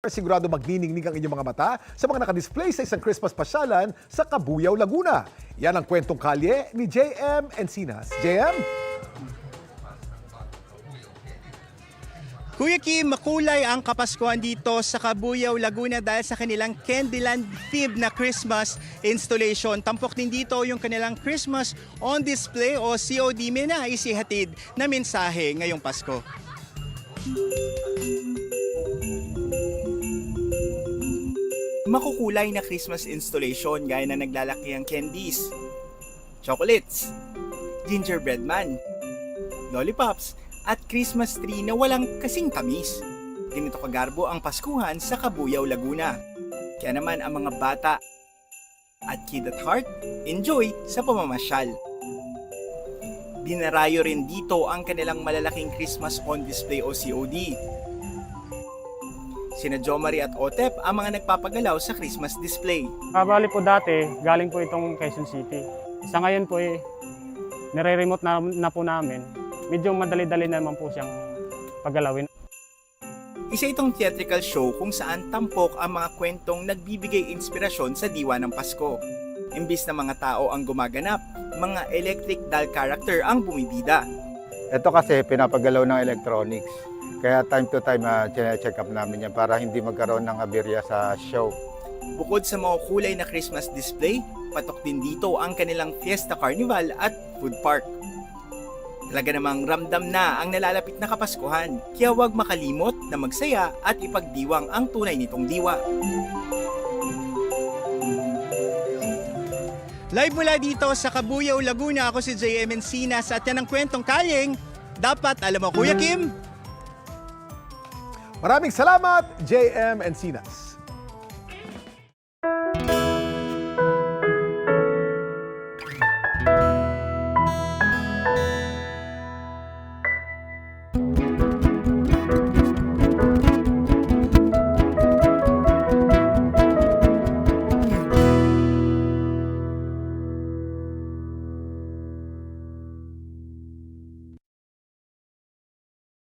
Sigurado magniningning ang inyong mga mata sa mga nakadisplay sa isang Christmas pasyalan sa Cabuyao, Laguna. Yan ang kwentong kalye ni JM Encinas. JM? Kuya Kim, makulay ang Kapaskuhan dito sa Cabuyao, Laguna dahil sa kanilang Candyland-themed na Christmas installation. Tampok din dito yung kanilang Christmas on display o COD. May naisihatid na mensahe ngayong Pasko. Makukulay na Christmas installation gaya na naglalakihang candies, chocolates, gingerbread man, lollipops, at Christmas tree na walang kasing tamis. Ganito kagarbo ang Paskuhan sa Cabuyao, Laguna. Kaya naman ang mga bata at kid at heart, enjoy sa pamamasyal. Dinarayo rin dito ang kanilang malalaking Christmas on display o COD. Sina Jomari at Otep ang mga nagpapagalaw sa Christmas display. Bali po dati, galing po itong Quezon City. Sa ngayon po nire-remote na po namin. Medyo madali-dali naman po siyang paggalawin. Isa itong theatrical show kung saan tampok ang mga kwentong nagbibigay inspirasyon sa diwa ng Pasko. Imbis na mga tao ang gumaganap, mga electric doll character ang bumibida. Ito kasi pinapagalaw ng electronics. Kaya time to time check up namin yan para hindi magkaroon ng aberya sa show. Bukod sa mga kulay na Christmas display, patok din dito ang kanilang Fiesta Carnival at Food Park. Talaga namang ramdam na ang nalalapit na Kapaskuhan, kaya huwag makalimot na magsaya at ipagdiwang ang tunay nitong diwa. Live mula dito sa Cabuyao, Laguna, ako si JM Encinas at yan ang kwentong kalyeng dapat alam mo, Kuya Kim. Maraming salamat, JM Encinas.